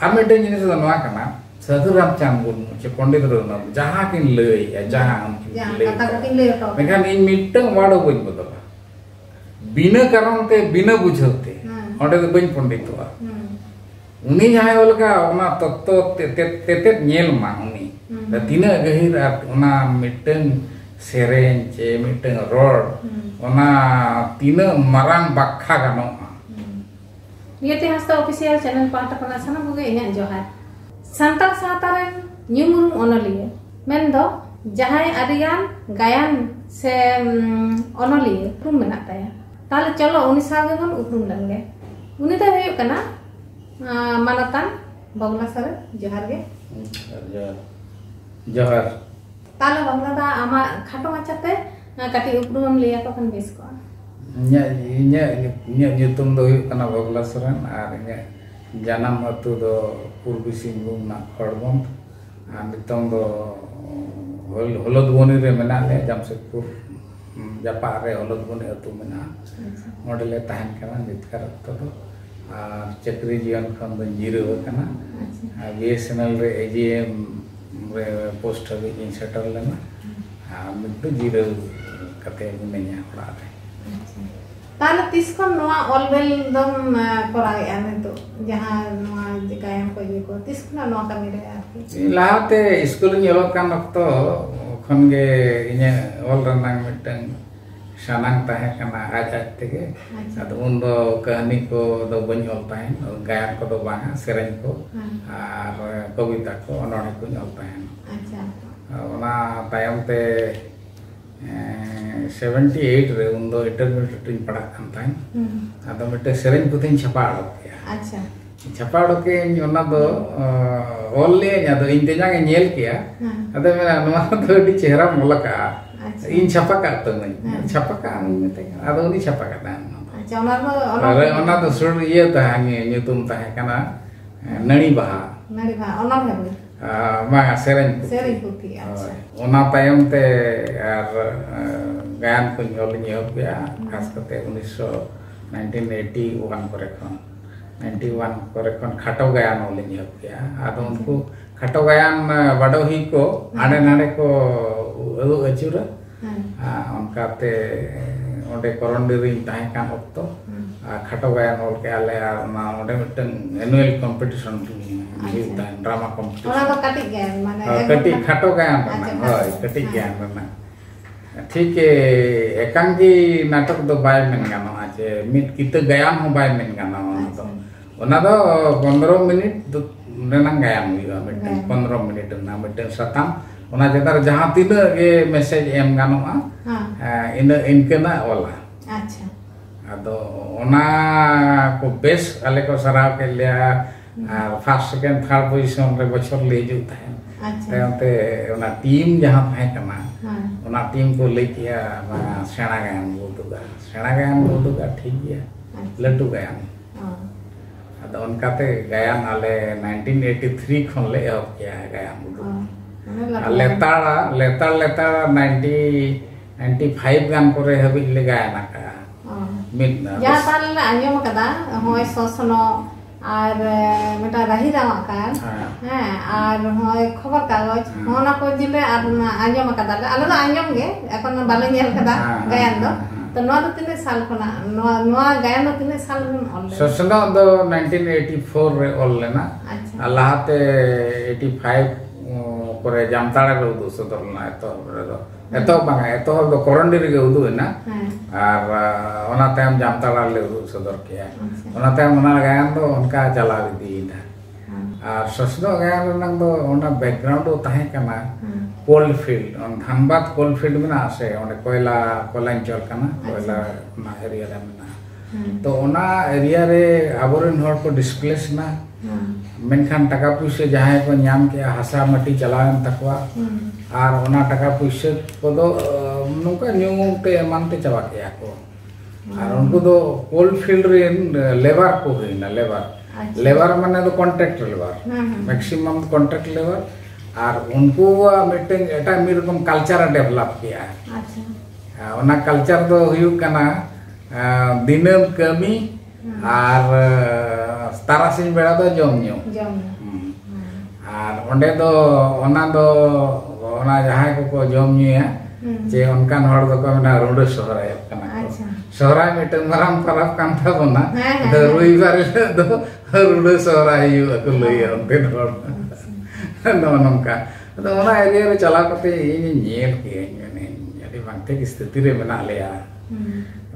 are mitten जिनिस दो नवा कना साधु रामचंद्र मुर्मू चे पंडित रघुनाथ जहां किन लई जहां कथा को किन लई तो मेखान इन मिटन वाड़ो बइन बदला बिना कारण ते बिना बुझते ओंडे दो बइन पंडितवा उनी जहां ओलका ओना तत्व तेते नेल मा उनी तीना गहिर ओना मिटन सेरेन चे मिटन रोड ओना तीना मारांग बाखा गानो नियति हस्ता ऑफिशियल चैनल पाटा पना सना बुगे इना जोहार संताल सातारेन न्यूमुरुम ओनलिए मेन दो जहां अरिगान गायन से ओनलिए उपरुम मेना ताया ताले चलो उनी सागे बन उपरुम लंगे उनी तो हुयो कना मानतान बगला सर जोहार गे जोहार ताले बगला दा आमा खाटो माचाते काटी उपरुम लिया को कन बेस को nya nyutum do kana bogla saran ar nya janam atu do purbi singbum na khordbon ar nitong do holod boni re mena le jamshedpur japa re holod boni atu mena modele tahan kana nitkar to do ar chakri jion khon do jiro kana BSNL re AGM re post habi in settle lena ar mittu jiro kate gunenya ora re ताले तिसकोन नोआ ऑलवेल दम कोरागे आने तो जहां नोआ दिकायम को ये को तिसकोन नोआ कमी रे आरकी लाते स्कूल ᱧᱮᱞᱚᱜ ᱠᱟᱱ ᱚᱠᱛᱚ ᱠᱷᱚᱱᱜᱮ ᱤᱧ ᱚᱞ ᱨᱮᱱᱟᱜ ᱢᱤᱫᱴᱟᱝ ᱥᱟᱱᱟᱝ ᱛᱟᱦᱮᱸ ᱠᱟᱱᱟ ᱟᱡ ᱛᱮᱜᱮ ᱟᱫᱚ ᱩᱱ ᱫᱚ ᱠᱟᱹᱦᱱᱤ ᱠᱚ ᱫᱚ ᱵᱟᱹᱧ ᱚᱞ ᱛᱟᱦᱮᱸ ᱜᱟᱭᱟᱱ ᱠᱚ ᱫᱚ ᱵᱟᱝ ᱥᱮᱨᱮᱧ ᱠᱚ ᱟᱨ ᱠᱚᱵᱤᱛᱟ ᱠᱚ ᱚᱱᱚᱬᱦᱮ ᱠᱚᱧ ᱚᱞ ᱛᱟᱦᱮᱸ ᱟᱪᱪᱷᱟ ᱚᱱᱟ ᱛᱟᱭᱚᱢ te 78 रे उन दो इंटरमीडिएट इन पढ़ा kan tain ado mete sereng putin chapa adok ya acha chapa adok ke ona do olle nya do in tenya ke nyel kiya ado mena noa do di chehra molaka in chapa ka to nai chapa ka mete ado ni chapa ka dan acha ona do sur ye ta hangi nyutum ta kana nani baha ona bhe Manga sereng putih acha ona tayam te ar gayan ko nyol nyop ya khas kate 1981 kore khon 91 kore khon khato gayan ol nyop ya ado unku khato gayan badohi ko ane nane ko adu achura onka te onde korondiri tahe kan okto khato gayan ol ke ale na onde miteng annual competition drama competition ona to katik gayan mane katik khato gayan hoy katik gayan rena ठीक है एकांगी नाटक दो bye main गानो आचे मिट किते गायन हो बाय मेन गानो तो ओना दो 15 मिनिट रेनां गायन हुआ मिटन 15 मिनिट ना मिटन सताम ओना जेतार जहां तिना के मैसेज एम गानो इन इनकना ओला अच्छा अदो ओना को बेस आले को सराव के लिया फर्स्ट सेकंड थर्ड पोजीशन रे बछर ले जुता है तायते ओना टीम जहां थाए कना ओना टीम को ले किया सेना गायन बोलुगा ठीक गया लट्टू गायन अद उनकाते गायन आले 1983 खन ले अब किया गायन लेतार 95 गान करे हबि ले गायन का मिट या ताल आंजम कदा होय सोसनो আর মেটা রাহি রামা কান হ্যাঁ আর হয় খবর কাগজ হনা কো দিলে আর আঞ্জম কাদা আলো তো আঞ্জম গে এখন বালে নিয়াল কাদা গায়ন দো তো নো তো তিনে সাল কোনা নো গায়ন দো তিনে সাল অল সসনা দো 1984 রে অল লেনা আল্লাহতে 85 করে জামতাড়া রে উদু সদরনা eto bang eto do korondiri ge udu na ar ona time jamtala le udu sodor kiya ona time ona gayan do onka jala di na ar sosno gayan nang do ona background do tahe kana coal field on dhanbad coal field mena ase one koila anchol kana koila na area re mena to ona area re aborin hor ko displace na मेनखान टाका पुइसे जहां को नाम के हासा मटी चलावन तकवा are ओना टाका पुइसे को दो नुका न्यूते मानते चबा के को आर उनको दो कोल फील्ड रे लेबर को होइना लेबर माने दो contract labour maximum contract labour आर उनको मीटिंग एटा मी रकम कल्चर डेवलप किया अच्छा ओना कल्चर दो हुयु कना दिनम कमी are tarasing beda do jom nyu ar onde do ona jahai ko jom nyu ya je onkan hor do ko mena runde sohray kana sohray miteng maram parab kan tabona do ruibar do runde sohray yu aku lei onte hor no nongka do ona area re chala kate ini nyel ke jadi bangte ki sthiti re mena leya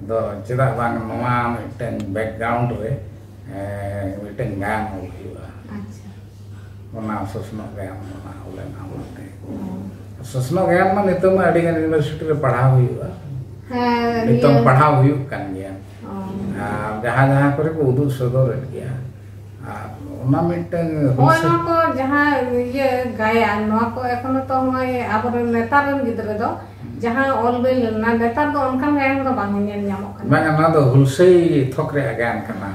do cheda bang noa miteng background re miteng gang huyuga ona sosno gang ona ulen amate sosno gan man itu mah adi kan university re padhaw huyuga itu padhaw huyug kan gya jahan kore ko udug sodor gya ona miteng ona ko jahan ye gayan noa ko ekhono to moy abore netar ren gidre do jahan olbel na netar do onkan gayan do bang nyel nyamok kan bang na do hulsei thokre agan kana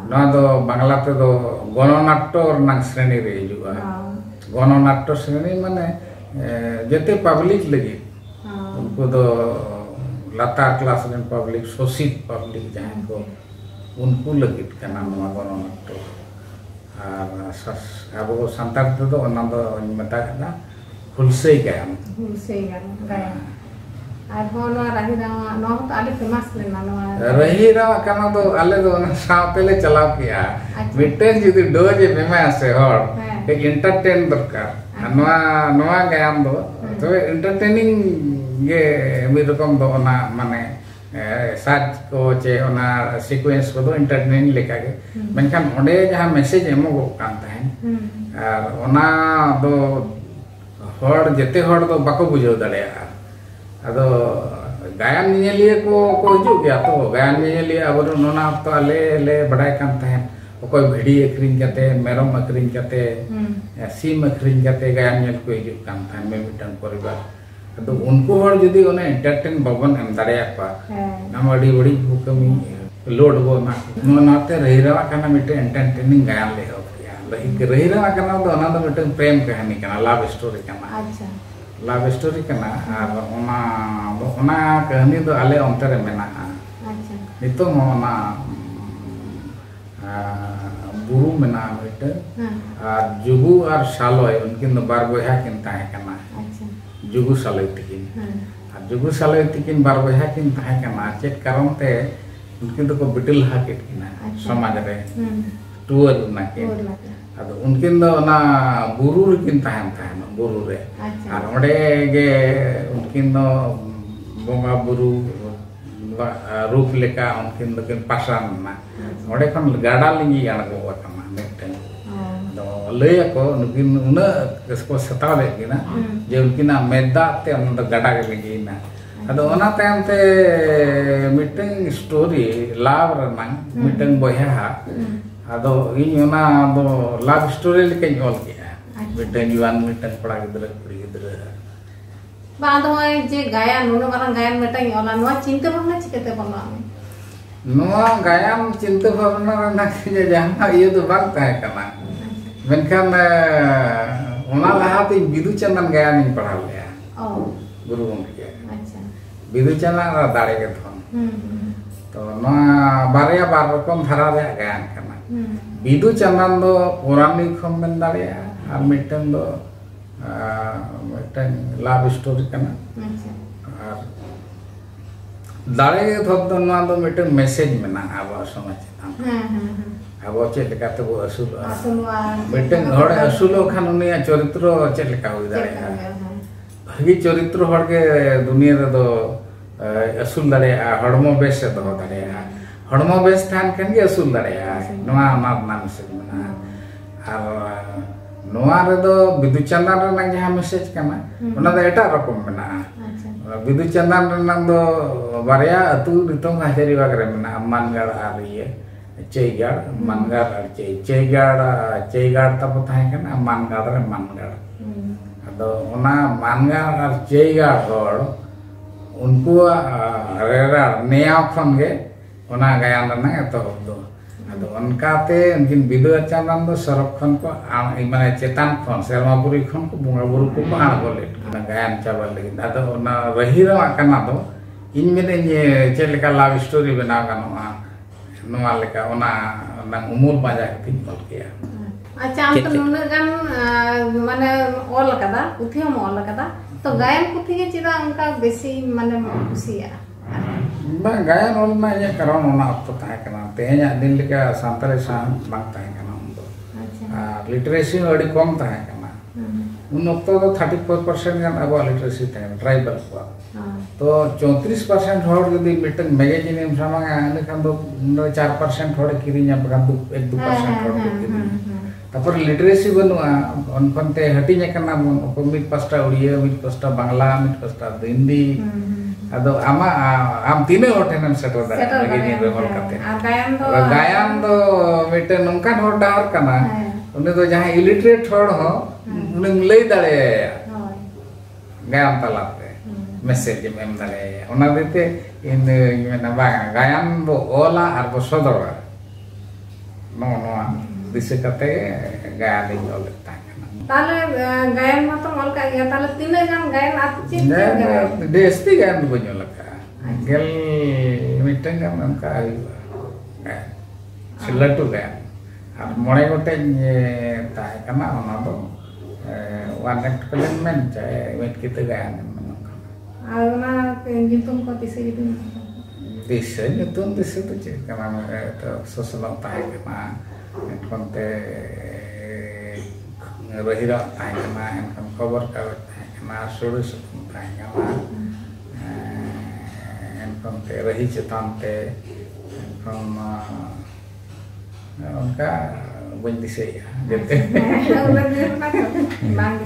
noa do bangla te do gononatto nang sreni re juga gononatto sreni mane jete public lagi उनको तो लता class में public शोषित public जहाँ को उनको लगी करना नवा gononatto अब वो संतार तो उन्ना तो मता करना hulsei gayan ar hono rahira no to ade famous le na no rahira kana to ale do na saapele chalao kiya mitten judi doje famous se hor ek entertain dorkar noa gayan do to entertaining ge mi rokom do ona mane saj ko che ona sequence ko do entertaining leka ge menkan onde jaha message emo go kan tahen ar ona do hor jete hor do bako bujau darea ado gayan nyeliye ko hiju gya to gayan nyeliye abor nona to ale badai kan tahen okoy bhedi akring kate merom akring kate sim akring kate gayan nyel ko hiju kan tahen me mitan poribar ado unko hor jodi one entertain babon em dareya pa nam adi badi kami load go na nona te rehirawa kana mite entertaining gayan le ho kya rehirawa kana do ona do mite prem kahani kana love story kana acha love story kana ar ona kahani do ale ontere mena acha itu ona buru mena mite ar jugu ar saloy unkin do bar boya kin tahe kana acha jugu saloy tikin ar jugu saloy tikin bar boya kin tahe kana chet karon te unkin do ko bitil hakit kina samaj re tuar na ke ado unkin do na buru kin tahan buru re ar ode ge unkin do bonga buru rup leka unkin do kin pasan na ode kon gada lingi anago kana meten do lay ko unkin una ko sataw le gina je unkin na medda te on do gada ge lingi na ado ona time te meeting story love ranang meeting boya ado ini ona do love story lekin ol kiya miten yuan miten pora gidra kuri gidra ba ado je gayan nuno marang gayan meting ola noa cinta bangla chikete bangla noa gayan cinta bangla na je jaha ieu do bang tahe kana menkan ona lahati bidu chandan gayan ni padhal ya guru gomke acha bidu chandan ra dare ge thon to noa barya bar rokom dhara re gayan kana bidu chandan do purani khom men dareya ar mitten do mitten love story kana ar dare thod do na do mitten message mena abo samaj abo chet leka to bo asul mitten hor asulo khan unia charitro chet leka hui dareya bhagi charitro hor ge duniya re do asul dareya hormo bes do dareya hormo bes than kan ge asul dareya noa nam se mena ar noa re do bidu chandan renang jaha message kana ona do eta rokom mena bidu chandan renang do barya atu ditong hajari bagre mena mangar ar iye ceigar mangar ar ceigar tapo tahe kana mangar re mangar ado ona mangar ar ceigar hor unku rera neya khon ge ona gayan renang eto do ado onkate unkin bidu chandan do sorokkhon ko mane chetan khon sermapuri khon ko bunga buru ko bahar bole na gayan chabal lagi ado ona rahira kana do in mene je chelika love story bena kana नवा लेका ओना नang umul baja kati ol kya अच्छा हम तो नुना गान माने all कदा पुथी हम ऑल कदा तो गायन पुथी के चिदा उनका बेसी माने खुशिया बा गायन ऑल मा ये कारण ओना अक्तो ताहे कना तेया दिन लेका सांतरे सान बांग ताहे कना उndo अच्छा लिटरेसी अडी कम ताहे कना उन अक्तो तो 34% गान अब लिटरेसी ताहे ट्राइबल को तो 34% हॉट यदि मिटन मैगजीन एम सामांगा ने खान दो 4% हॉट किरिnya बगान 1-2% हॉट किरिnya तापर लिटरेसी बनुआ अनकनते हटिnya kana mon mid pasta Odia mid pasta Bangla mid pasta Hindi अदो आमा आम तीने होटेनम सेटल दा मैगजीन रेमल कते गायन दो मिटन नंकान हॉट डार kana उने तो जहां इलिटरेट हॉट हो उने लई दाड़े गायन तलाते message em dale ona dite in mena bang gayan bo ola ar bo sodora no dise kate gayan ding ol tangana tale gayan ma to ol ka ya tale tine gan gayan at chin desti gayan bo nyolaka gel miteng gan ka gayan silatu gayan ar mone gote tae kana ona do one act kalian chae met kita gayan आउना पेंजितुम को दिसे gitu दिसे nyutun दिसे तो चे karena itu sesuatu tahe kena konte rahira tahe kena kan cover kawat tahe kena suru sutun tahe kena konte rahi cetante kon onka bun dise ya gitu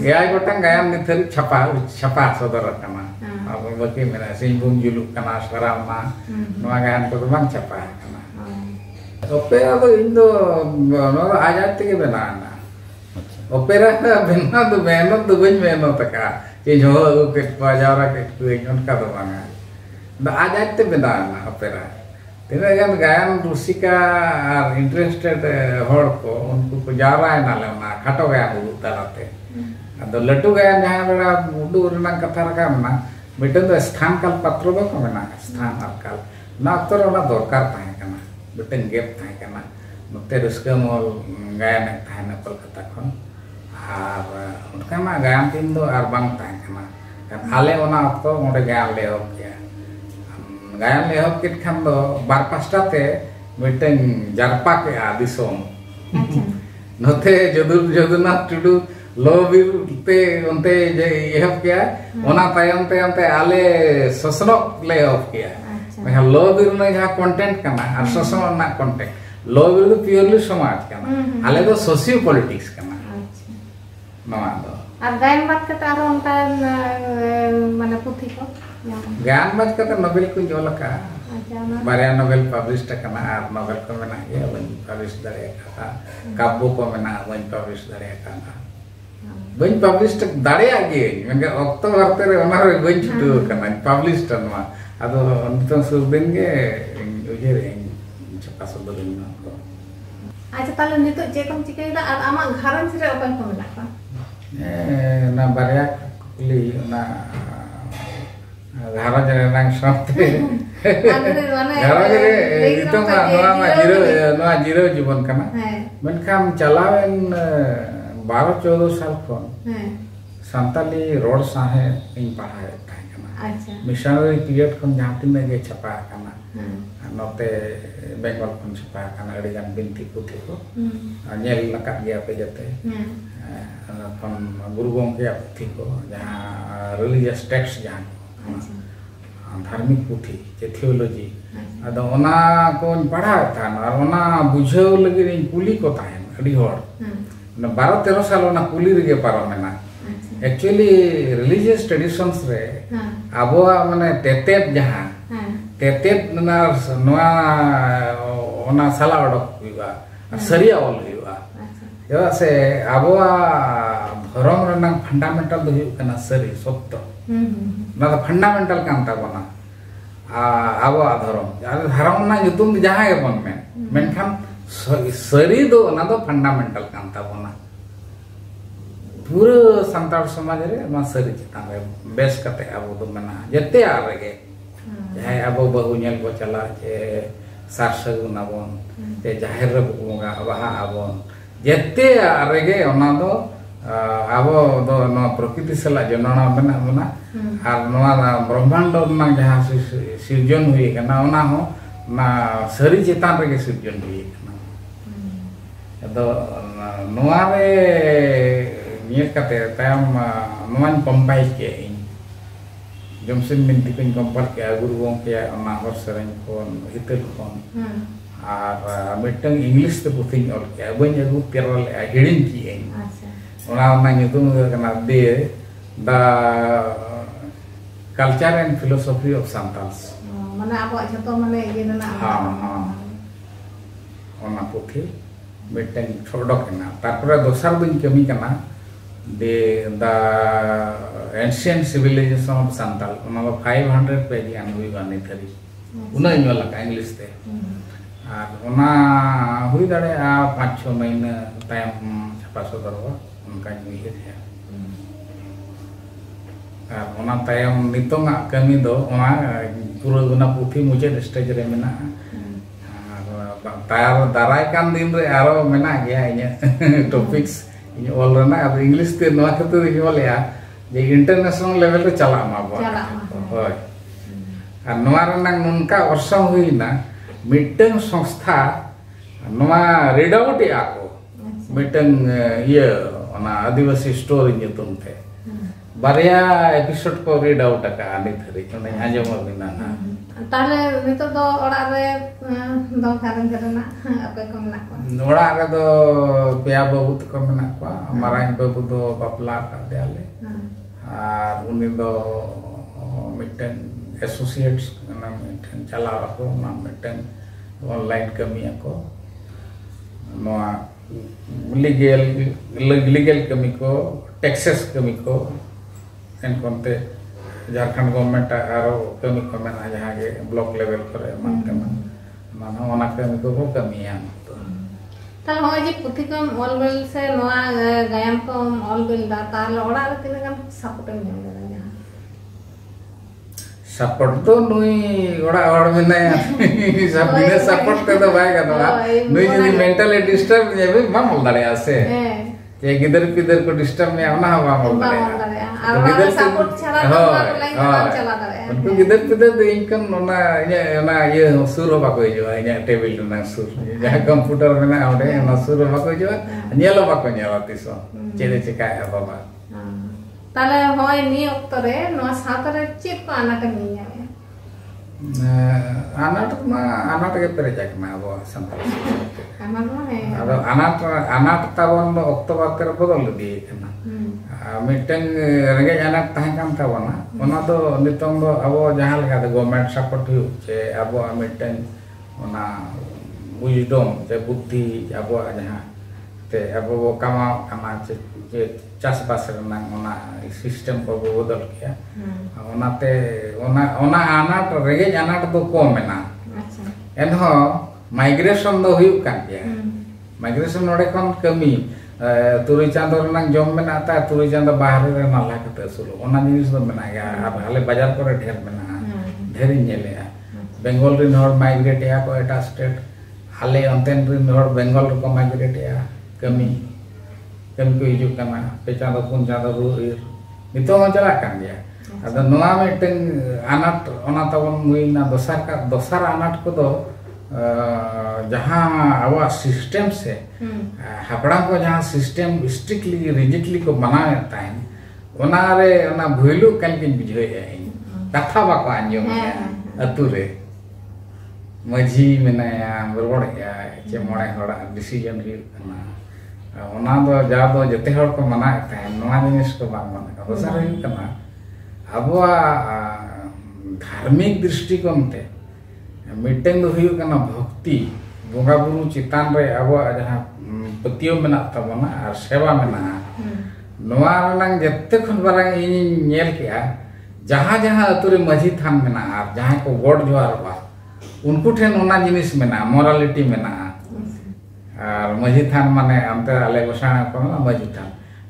ya gotang gayan nithari chapa sodara kena apa bagi mana simbung juluk kana sekarang nua gayan ko bang chapa kana opera to indo no ajat ke benana opera benna to meno to bun meno taka che jo ke pajara ke kuingon ka to banga da ajat te benana opera tena gan gayan rusika interested hor ko unku ko jara na le na khato gayan utarate ado latu gayan jahan bera udu renang katha rakam na mitten तो स्थान काल पत्र बा को मेना स्थान और काल ना अक्तर ओना दरकार ताहे कना मिटन गेप ताहे कना नते रस्का मोल गायन ताहे न कलकत्ता खन आर उनका मा गायन दिन दो आर बांग ताहे कना kan ale ona अक्तो मोडे गायन ले हो के गायन ले हो कित खान दो बार पास्टा ते मिटन जरपा के आदिसोम नते जदुना टुडू लोबिर ते उनते यह किया ओना तायम ते आले ससनो ले ऑफ किया मैं लोबिर ने जहां कंटेंट करना और ससनो ना कंटेंट लोबिर तो प्योरली समाज करना आले तो सोशियो पॉलिटिक्स करना नवा दो और गायन बात करते आरो उनका माने पुथी को गायन बात करते नोवेल को जोला का बारे नोवेल पब्लिश करना और नोवेल को मेना ये वन पब्लिश दरे का काबू को मेना वन पब्लिश दरे का बन पब्लिश तक दाड़े आगे मैं अक्तो वार्ते रे ओना रे बन छुटू कना पब्लिश तनमा अदो नितन सुरदिन गे उजेर चपा सदरिन को अच्छा ताले नितो जेकम चिकेदा और आमा घरन रे ओपन को मेना का ना बारिया कुली ना घरा जरे नंग साथे घरा जरे इतो ना जीरो जीवन कना मनखाम चलावेन 12-14 साल खन संताली रोड साहे इन पढ़ाए अच्छा मिशनरी पीरियड खन जहां तिने गे छपा कना नोते बेंगल खन छपा कना अड़ी गान बिनती पुथी को नेल लका गया पे जते खन गुरु गोंके पुथी को जहां रिलीजियस टेक्स्ट जहां धार्मिक पुथी जे थियोलॉजी अदो ओना को पढ़ा था और ओना बुझाव लगी कुली को ताहे अड़ी होड़ 12-13 साल ना कुली रे पारमेना एक्चुअली रिलीजियस ट्रेडिशंस रे आबो माने तेतेत जहां तेतेत ना नोआ ओना साला ओडक हुआ सरिया ओल हुआ जदा से आबो धर्म रना फंडामेंटल दो हुआ सरी सत्य ना फंडामेंटल कान ताबोना आबो धर्म ना युतुम जहां के बन में मेनखान सरी दो ना दो फंडामेंटल कान ताबोना पूरा संताल समाज रे मा सरी चितान रे बेस कते आबो दो मना जते आरेगे जहां आबो बहु नेल को चला जे सार सगुन आबोन ते जाहिर रे बोंगा बाहा आबोन जेते रेगे ओना दो आबो दो नो प्रकृति सला जनना बना बना और नोआ ब्रह्मांड ना जहां सृजन हुई कना ओना हो ना सरी चेतान रे सृजन हुई कना अदो नोआ रे नियत कते तायम नोन कंपाइल के जमसेन मिनती को कंपाइल के गुरु गोंके ओना हर सरन को हितल कोन और मिटंग इंग्लिश ते पुथिन ऑल के बन अगु पेरल हिडिन की अच्छा ओना ओना nyutum kana de the culture and philosophy of Santals mane abo joto mane ye na ona puthi मिटंग छोड़ो कना तारपरे दोसर दिन कमी कना दे the ancient civilisation of Santal ओना 500 पेज यान हुई बानी थरी उना इनला का इंग्लिश ते और ओना हुई दाड़े आ 5-6 महीना टाइम छपा सदरवा उनका हुई है और ओना टाइम नितोंगा कमी दो ओना पूरा गुना पुथी मुझे स्टेज रे मेना तार दाराय कान दिन रे आरो मेना गया इने टॉपिक्स इन ऑल रना अब इंग्लिश ते नवा खते रे बोलया जे इंटरनेशनल लेवल रे चला मा होय आ नवा रना नुनका वर्षम हुईना मिटंग संस्था नवा रीड आउट आको मिटंग ये ओना आदिवासी स्टोरी nyutum te बारिया एपिसोड को रीड आउट का आनी थरी ओने आजम बिना ना ताले नितो दो ओड़ा रे दो कारण करना आपे को मना को ओड़ा रे दो पेया बाबू को मना को माराइन बाबू दो बापला का देले और उनी दो मिटन एसोसिएट्स ना मिटन चला को ना मिटन ऑनलाइन कमी को नोआ लीगल कमी को टैक्सेस कमी को एन कोनते झारखंड गवर्नमेंट आरो कमी को मेना जहां के ब्लॉक लेवल पर मानते मानो ओना कमी को कमिया ताल होय जे पुथिकम ऑलवेल से नोआ गायन को ऑलवेल दा ताल ओड़ा रे तिना गन सपोर्ट में जहां सपोर्ट तो नुई ओड़ा और में सब बिना सपोर्ट ते तो भाई का नुई जी मेंटली डिस्टर्ब जे भी मामल दाड़े आसे के गिदर पिदर को डिस्टर्ब में आना हवा मामल दाड़े गिदर सपोर्ट छड़ा तो लाइन चला दाड़े उनको गिदर पिदर दे इनकन ना ये सुर हो बाको जो है टेबल ना सुर जहां कंप्यूटर में ना ओडे ना सुर हो बाको जो नेलो बाको नेला तिसो चेले चेका है बाबा ताले होय नी ओक्तो रे नो साथ रे चेक को आना कनी आनाट के पेरे जाकना अब संताल आमार माने अब आनाट ताबन दो अक्टोबर कर बदल दी कना मिटन रेगे आनाट ताहे काम ताबना ओना दो नितंग दो अब जहां लगा दो गवर्नमेंट सपोर्ट हु जे अब मिटन ओना विजडम जे बुद्धि अब जहां ते अब वो कमा कमा जे चास बास रना ओना सिस्टम को बदल किया ओनाते ओना आनाट रेगे आनाट दो कम मेना अच्छा एनहो माइग्रेशन दो हुई कान गया माइग्रेशन नोडे कोन कमी तुरी चांदो रना जम मेना ता तुरी चांदो बाहर रे नाला कते सुलो ओना जिनिस दो मेना गया अब हाले बाजार करे ढेर मेना ढेर नेले बेंगल रे नोड माइग्रेट या को एटा स्टेट हाले अंतेन रे नोड बेंगल को माइग्रेट या कमी कमी को हिजू कना पेचा दो पुन चांदो रुइर नितो चला कान गया अद नोआ मिटन आनाट ओना तबन मुइना दोसर आनाट को दो जहां आवा सिस्टम से हापड़ा को जहां सिस्टम स्ट्रिक्टली रिजिडली को बनाए ताइन ओना रे ओना भइलु कन किन बुझे कथा बाको आंजम अतु रे मजी मेनाया बरबड़या चे मोड़े होड़ा डिसीजन हि कना ओना दो जा दो जते हर को मनाए ताइन नोआ जिनिस को बांग मना दोसर हि कना अबवा धार्मिक दृष्टिकोण ते मिटन दो हुई कना भक्ति बोंगा बुरु चितान रे अबवा जहां पतियो मेना तबना और सेवा मेना नोआ रंग जते खन बारांग इन नेल किया जहां जहां अतुरे मजी थान मेना और जहां को गोड जोहार बा उनको ठेन ओना जिनिस मेना मोरालिटी मेना और मजी थान माने अंते आले गोसा को मजी थान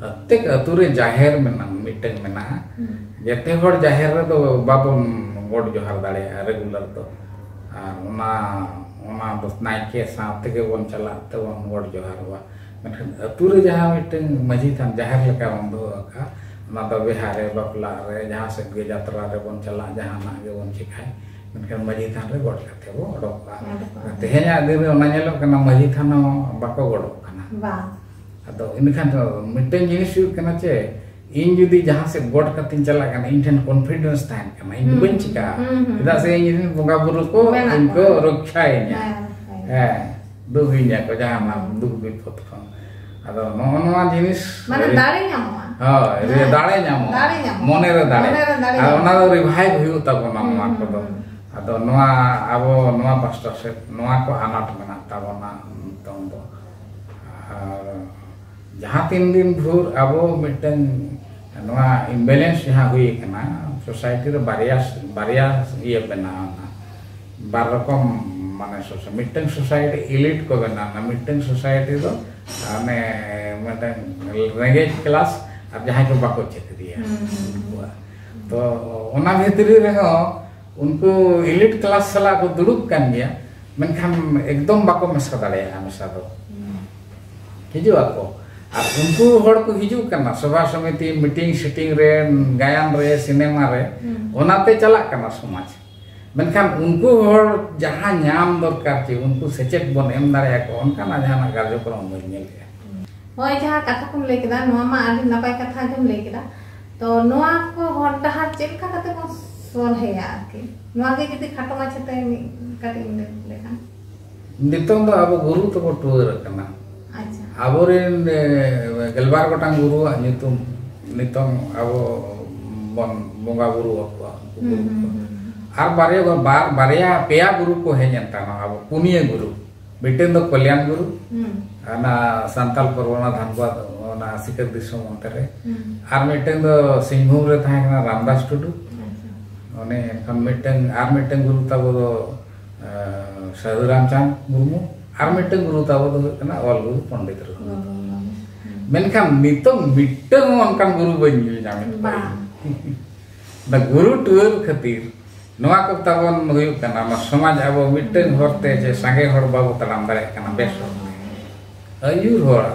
अत्तेक अतुरे जाहेर मेना मिटन मेना जते हर जाहेर रे दो बाबन गोड जोहार दाड़े रेगुलर तो ona dos naike saate ke bon chala te bon god johar wa menkan ature jaha miteng maji than jahar leka bon do ka ona do bihare bapla re jaha se ge jatra re bon chala jaha na ge bon chikai menkan maji than re god kate bo odok ka tehnya din ona nyelok kana maji than bako godok kana ba ado inkan do miteng jinis hu kana che इन जुदी जहाँ से गोड कतिन चला करना इंटेन confidence तान करना इन बंचिका इधर से इन बुंगा बुरु को इनको रक्षा है दुहिnya को जहाँ ना दुख विपद को अदो नोनवा जिनिस माने दाड़े ᱧᱟᱢᱚᱜ हाँ ये दाड़े ᱧᱟᱢᱚᱜ मोने रे दाड़े अदो ना रिवाइव हुई तब ना नोआ को दो अदो नोआ अबो नोआ पास्टर से नोआ को अनाट मना तब ना तों दो जहाँ 3 दिन भूर अबो मिटन नोआ इम्बैलेंस जहाँ हुई करना सोसाइटी रे बारिया ये बनाना बार रकम माने मिटन सोसाइटी इलीट को बनाना मिटन सोसाइटी तो हमें मिटन रेंगेज क्लास अब जहाँ को बाको चेक दिया तो उना भीतरी रे हो उनको इलीट क्लास सला को दुड़ुब kan dia menkan एकदम बाको मसा दाड़ेया मसा दो हिजु ako उनको हर को हिजू करना सभा समिति मीटिंग सीटिंग रे गायन रे सिनेमा रे ओनाते चला करना समाज मेनखान उनको हर जहां नाम दरकार चे उनको सेचेत बन एम दारे को उनका ना जहां कार्यक्रम बन नेल होय जहां कथा को ले केदा नोआ मा आदि नपाय कथा जम ले केदा तो नोआ को हर डहार चेका कते को सोल हेया के नोआ के जदी खाटो माछते कटे लेखा नितों दो अब गुरु तो को टूर करना आबोरेन गेलबार गोटांग गुरु नितुम नितों आबो बन बोंगा गुरु आर बारिया पेया गुरु को है जनता ना आबो पुनिया गुरु मिटेन दो कल्याण गुरु ना संताल परवना धनबाद ना सिकर दिसो मंतरे आर मिटेन दो सिंहभूम रे थाना रामदास टुडू ओने कम मिटेन आर मिटेन गुरु ताबो दो साधु रामचंद मुर्मू आर मिटेन गुरु ताबो दो कना ऑल गुरु पंडित रो मेनखान नितों मिटेन अनकान गुरु बन जामिन दा गुरु टुर खातिर नोआ को ताबन हुई कना मा समाज अब मिटेन हरते जे संगे हर बाबू तलाम दारे कना बेस अयुर होड़ा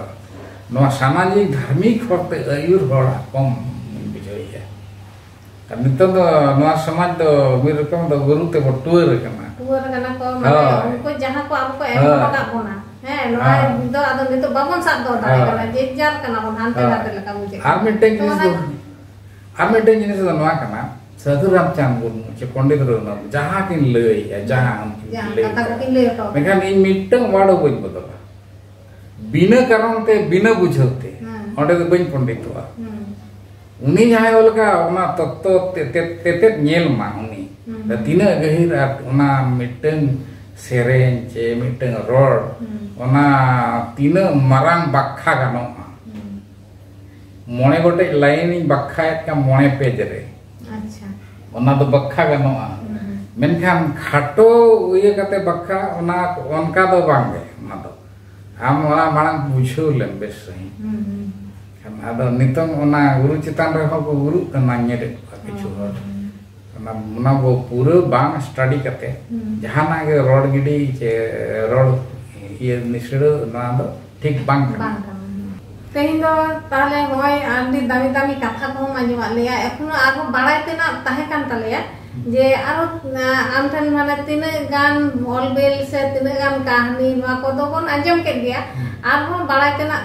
नोआ सामाजिक धार्मिक हरते अयुर होड़ा कम बिजोइया त नितों दो नोआ समाज दो मिर रकम दो गुरु ते टुर कना को माने उनको जहां को आपको एम लगा बोना है नोआ दो आदो नितो बाबन साथ दो दारे कना जे जार कना बोन हानते हाते लगा मुझे आर मिटेन जिनिस दो नोआ कना साधु रामचंद मुर्मू चे पंडित रो जहां किन लय जहां कथा को किन लय तो मेखान इन मिटंग वाडो बइन बदला बिना कारण ते बिना बुझते ओंडे दो बइन पंडितवा उनी जहां ओलका ओना तत्व तेते नेल मा उनी द तिना गहिर ओना मिटंग सेरेन चे मिटंग रोड ओना तिना मारांग बाखा गानो मोने गोटे लाइन बाखा का मोने पेज रे अच्छा ओना दो बक्खा गनोआ मेनखान खाटो उये कते बक्खा ओना ओनका दो बांगे ओना दो आम ओना मांग बुझो लेम बेस सही खान आदो नितों ओना गुरु चितान रे हो गुरु कना नेडे किछु ओना वो पूरा बांग स्टडी कते जहाना के रोड गिडी चे रोड ये निसड़ो ना दो ठीक बांग तेहिं दो ताले होय आंदी दामी दामी कथा को मांजवा लेया एखनो आरो बाड़ाय तेना ताहे कान तालेया जे आरो आमठन माने तिने गान ऑलबेल से तिने गान कहानी वा को दो बन अंजम के गया आरो बाड़ाय तेना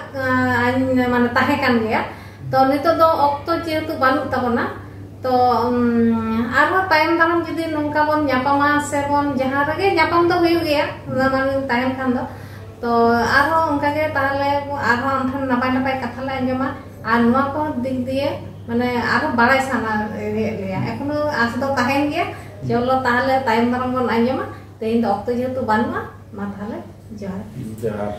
माने ताहे कान गया तो नितो दो ऑक्तो जेतु बानु तबना तो आरो टाइम दाम जदी नंका बन न्यापामा से बन जहां रगे न्यापाम दो हुई गया माने टाइम खान दो तो आरो उनका के ताले आरो आमठन नपाय नपाय कथा ला अंजमा आ नुआ को दिख दिए माने आरो बाड़ाय साना लेया एखनो आस दो ताहेन गया चलो ताले टाइम दाम बन अंजमा तेइन दो ऑक्तो जेतु बानुआ मा ताले जहार